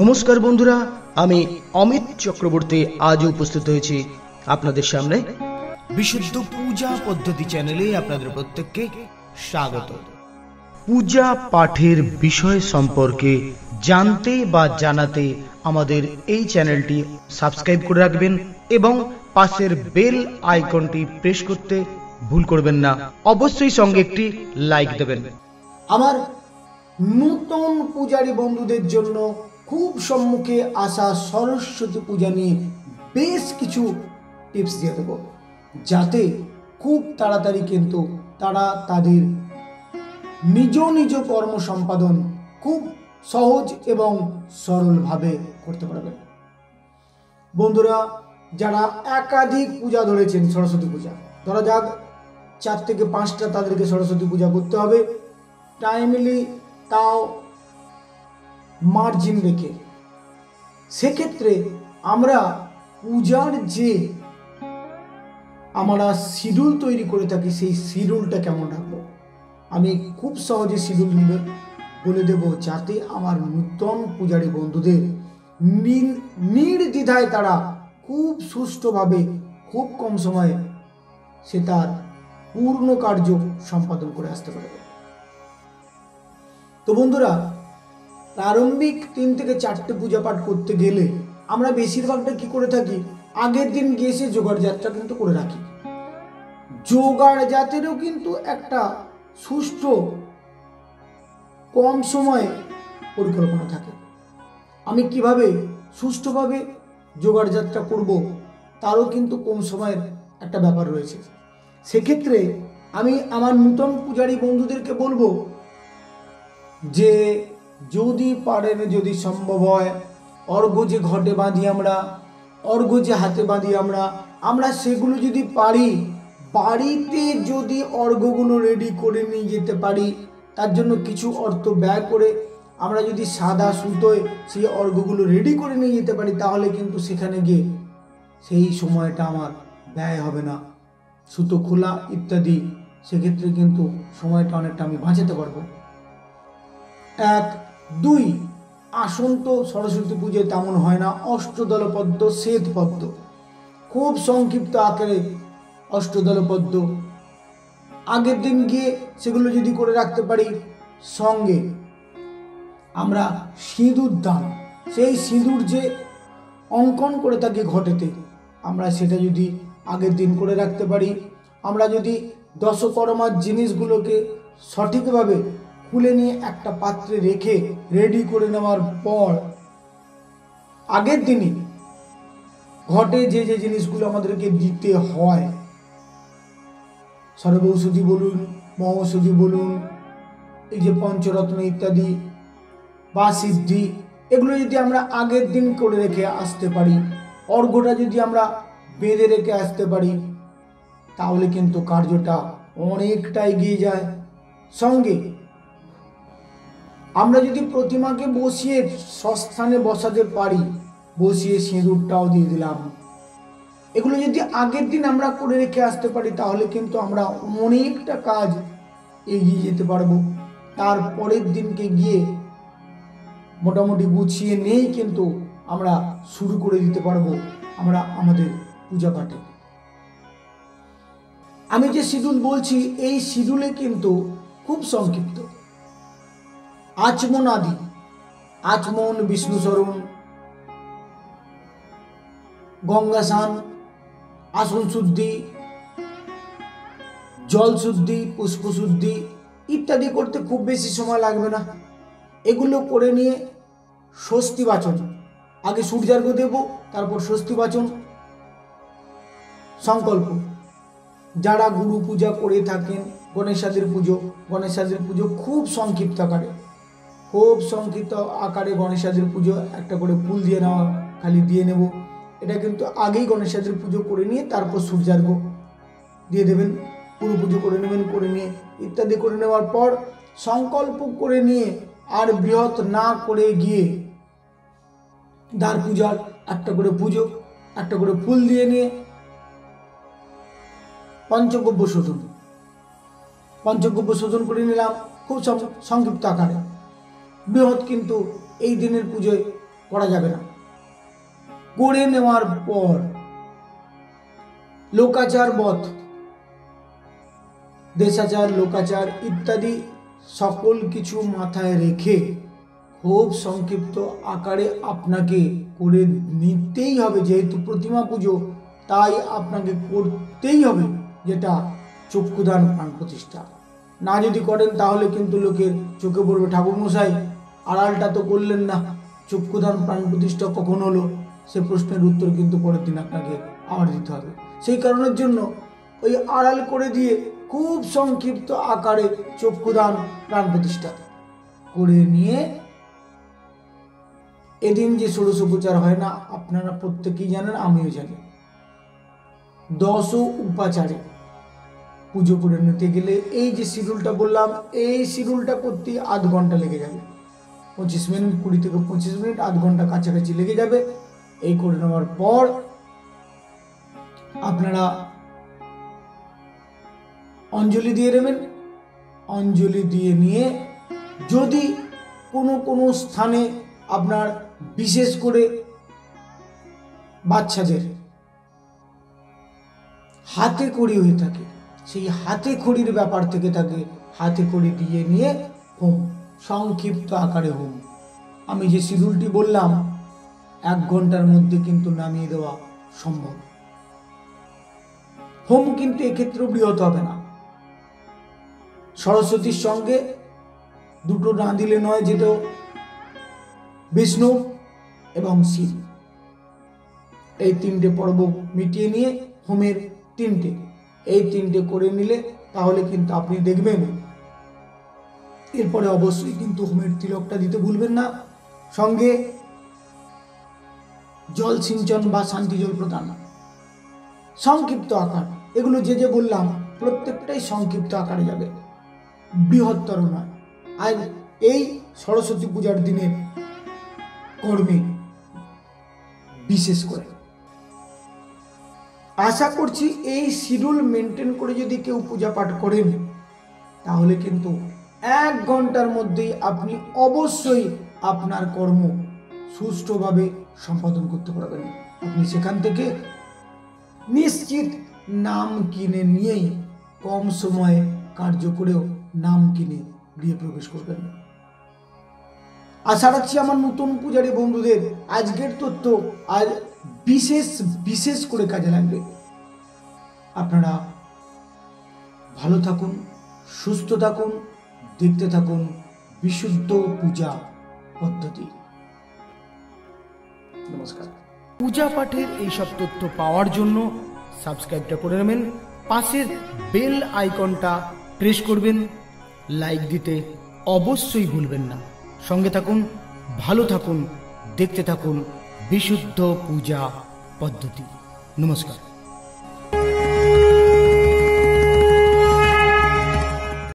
নমস্কার বন্ধুরা, আমি অমিত চক্রবর্তী আজ উপস্থিত হয়েছি আপনাদের সামনে বিশুদ্ধ পূজা পদ্ধতি চ্যানেলে। আপনাদের প্রত্যেককে স্বাগত। পূজা পাঠের বিষয় সম্পর্কে জানতে বা জানাতে আমাদের এই চ্যানেলটি সাবস্ক্রাইব করে রাখবেন এবং পাশের বেল আইকনটি প্রেস করতে ভুল করবেন না। অবশ্যই সঙ্গে একটি লাইক দেবেন। আমার নতুন পূজারী বন্ধুদের জন্য খুব সম্মুখে আসা সরস্বতী পূজা নিয়ে বেশ কিছু টিপস দিয়ে দেবো, যাতে খুব তাড়াতাড়ি কিন্তু তারা তাদের নিজ নিজ কর্ম সম্পাদন খুব সহজ এবং সরলভাবে করতে পারবেন। বন্ধুরা, যারা একাধিক পূজা ধরেছেন, সরস্বতী পূজা ধরা যাক 4 থেকে 5টা তাদেরকে সরস্বতী পূজা করতে হবে, টাইমলি তাও মার্জিন রেখে। সেক্ষেত্রে আমরা পূজার যে আমরা শিডিউল তৈরি করে থাকি, সেই শিডিউলটা কেমন রাখবো আমি খুব সহজে শিডিউল বলে দেব, যাতে আমার নূতন পূজারী বন্ধুদের নির্দ্বিধায় তারা খুব সুষ্ঠুভাবে খুব কম সময়ে সে তার পূর্ণ কার্য সম্পাদন করে আসতে পারবে। তো বন্ধুরা, প্রারম্ভিক 3 থেকে 4টে পূজা পাঠ করতে গেলে আমরা বেশিরভাগটা কি করে থাকি, আগের দিন গিয়ে সে জোগাড় যাত্রা কিন্তু করে রাখি। জোগাড় জাতেরও কিন্তু একটা সুষ্ঠু কম সময়ে পরিকল্পনা থাকে। আমি কিভাবে সুষ্ঠুভাবে জোগাড় যাত্রা করব তারও কিন্তু কম সময়ের একটা ব্যাপার রয়েছে। সেক্ষেত্রে আমি আমার নূতন পূজারী বন্ধুদেরকে বলবো যে যদি পারেন, যদি সম্ভব হয়, অর্ঘ্য যে ঘটে বাঁধি আমরা, অর্ঘ্য যে হাতে বাঁধি আমরা সেগুলো যদি পারি, বাড়িতে যদি অর্ঘ্যগুলো রেডি করে নিয়ে যেতে পারি, তার জন্য কিছু অর্থ ব্যয় করে আমরা যদি সাদা সুতোয় সেই অর্ঘ্যগুলো রেডি করে নিয়ে যেতে পারি, তাহলে কিন্তু সেখানে গিয়ে সেই সময়টা আমার ব্যয় হবে না, সুতো খোলা ইত্যাদি। সেক্ষেত্রে কিন্তু সময়টা অনেকটা আমি বাঁচাতে পারবো। 1, 2 আসন তো সরস্বতী পুজোয় তেমন হয় না, অষ্টদল পদ্ম, শ্বেত পদ্ম, খুব সংক্ষিপ্ত আকারে অষ্টদল পদ্ম আগের দিন গিয়ে সেগুলো যদি করে রাখতে পারি। সঙ্গে আমরা সিঁদুর দান, সেই সিঁদুর যে অঙ্কন করে থাকি ঘটেতে, আমরা সেটা যদি আগের দিন করে রাখতে পারি। আমরা যদি দশকর্মার জিনিসগুলোকে সঠিকভাবে খুলে নিয়ে একটা পাত্রে রেখে রেডি করে নেওয়ার পর আগের দিনই ঘটে যে যে জিনিসগুলো আমাদেরকে দিতে হয়, সর্বৌষধি বলুন, মহৌষধি বলুন, এই যে পঞ্চরত্ন ইত্যাদি বা সিদ্ধি, এগুলো যদি আমরা আগের দিন করে রেখে আসতে পারি, অর্ঘ্যটা যদি আমরা বেঁধে রেখে আসতে পারি, তাহলে কিন্তু কার্যটা অনেকটা এগিয়ে যায়। সঙ্গে আমরা যদি প্রতিমাকে বসিয়ে স্বস্থানে বসাতে পারি, বসিয়ে সিঁদুরটাও দিয়ে দিলাম, এগুলো যদি আগের দিন আমরা করে রেখে আসতে পারি, তাহলে কিন্তু আমরা অনেকটা কাজ এগিয়ে যেতে পারবো। তার পরের দিনকে গিয়ে মোটামুটি গুছিয়ে নিয়েই কিন্তু আমরা শুরু করে দিতে পারবো আমরা আমাদের পূজা পাঠে। আমি যে শিডিউল বলছি, এই শিডিউলে কিন্তু খুব সংক্ষিপ্ত আচমন আদি, আচমন, বিষ্ণু স্মরণ, গঙ্গা স্নান, আসন শুদ্ধি, জল শুদ্ধি, পুষ্প শুদ্ধি ইত্যাদি করতে খুব বেশি সময় লাগবে না। এগুলো করে নিয়ে স্বস্তি বাচন, আগে সূর্যার্ঘ্য দেব, তারপর স্বস্তি বাচন, সংকল্প। যারা গুরু পূজা করে থাকেন, গণেশাদের পুজো খুব সংক্ষিপ্ত আকারে গণেশাদের পুজো একটা করে ফুল দিয়ে নেওয়া, খালি দিয়ে নেব। এটা কিন্তু আগেই গণেশাদের পুজো করে নিয়ে তারপর সূর্যার্ঘ্য দিয়ে দেবেন, গুরু পুজো করে নেবেন, করে নিয়ে ইত্যাদি করে নেওয়ার পর সংকল্প করে নিয়ে আর বৃহৎ না করে গিয়ে দ্বার পূজার একটা করে পুজো, একটা করে ফুল দিয়ে নিয়ে পঞ্চগব্য শোধন করে নিলাম খুব সংক্ষিপ্ত আকারে। বৃহৎ কিন্তু এই দিনের পুজোয় করা যাবে না। করে নেওয়ার পর লোকাচার বধ, দেশাচার, লোকাচার ইত্যাদি সকল কিছু মাথায় রেখে খুব সংক্ষিপ্ত আকারে আপনাকে করে নিতেই হবে। যেহেতু প্রতিমা পুজো, তাই আপনাকে করতেই হবে যেটা চক্ষুদান প্রাণ প্রতিষ্ঠা। না যদি করেন তাহলে কিন্তু লোকের চোখে পড়বে, ঠাকুরমশাই আড়ালটা তো করলেন না, চক্ষুদান প্রাণ প্রতিষ্ঠা কখন হলো? সে প্রশ্নের উত্তর কিন্তু পরের দিন আপনাকে আবার দিতে হবে। সেই কারণের জন্য ওই আড়াল করে দিয়ে খুব সংক্ষিপ্ত আকারে চক্ষুদান প্রাণ প্রতিষ্ঠা করে নিয়ে এদিন যে ষোড়শোপচার হয় না, আপনারা প্রত্যেকেই জানেন, আমিও জানি। 10 উপাচারে পুজো করে নিতে গেলে এই যে শিডিউলটা বললাম, এই শিডিউলটা করতে আধ ঘন্টা লেগে যাবে। 25 মিনিট, 20 থেকে 25 মিনিট, আধ ঘন্টা কাছাকাছি লেগে যাবে। এই করে নেওয়ার পর আপনারা অঞ্জলি দিয়ে নেবেন। অঞ্জলি দিয়ে নিয়ে যদি কোনো স্থানে আপনার বিশেষ করে বাচ্চাদের হাতে খড়ি হয়ে থাকে, সেই হাতে খড়ির ব্যাপার থেকে থাকে, হাতে খড়ি দিয়ে নিয়ে হোম, সংক্ষিপ্ত আকারে হোম। আমি যে শিডিউলটি বললাম 1 ঘন্টার মধ্যে কিন্তু নামিয়ে দেওয়া সম্ভব। হোম কিন্তু এক্ষেত্রেও বৃহৎ হবে না। সরস্বতীর সঙ্গে দুটো না দিলে নয়, যেটা বিষ্ণু এবং শিব, এই 3টে পর্ব মিটিয়ে নিয়ে হোমের 3টে, এই 3টে করে নিলে তাহলে কিন্তু আপনি দেখবেন। এরপরে অবশ্যই কিন্তু হোমের তিলকটা দিতে ভুলবেন না, সঙ্গে জল সিঞ্চন বা শান্তি জল প্রদান, সংক্ষিপ্ত আকার। এগুলো যে বললাম প্রত্যেকটাই সংক্ষিপ্ত আকারে যাবে, বৃহত্তর নয়। আর এই সরস্বতী পূজার দিনের কর্মে বিশেষ করে আশা করছি এই শিডিউল মেনটেন করে যদি কেউ পূজা পাঠ করেন তাহলে কিন্তু 1 ঘন্টার মধ্যেই আপনি অবশ্যই আপনার কর্ম সুষ্ঠুভাবে সম্পাদন করতে পারবেন। আপনি সেখান থেকে নিশ্চিত নাম কিনে নিয়েই কম সময়ে কার্য করেও নাম কিনে গৃহে প্রবেশ করবেন। আশা রাখছি আমার নতুন পূজারী বন্ধুদের আজকের তথ্য আজ বিশেষ করে কাজে লাগবে। আপনারা ভালো থাকুন, সুস্থ থাকুন, দেখতে থাকুন বিশুদ্ধ পূজা পদ্ধতি। নমস্কার। পূজা পাঠের এইসব তথ্য পাওয়ার জন্য সাবস্ক্রাইবটা করে নেবেন, পাশের বেল আইকনটা প্রেস করবেন, লাইক দিতে অবশ্যই ভুলবেন না। সঙ্গে থাকুন, ভালো থাকুন, দেখতে থাকুন বিশুদ্ধ পূজা পদ্ধতি। নমস্কার।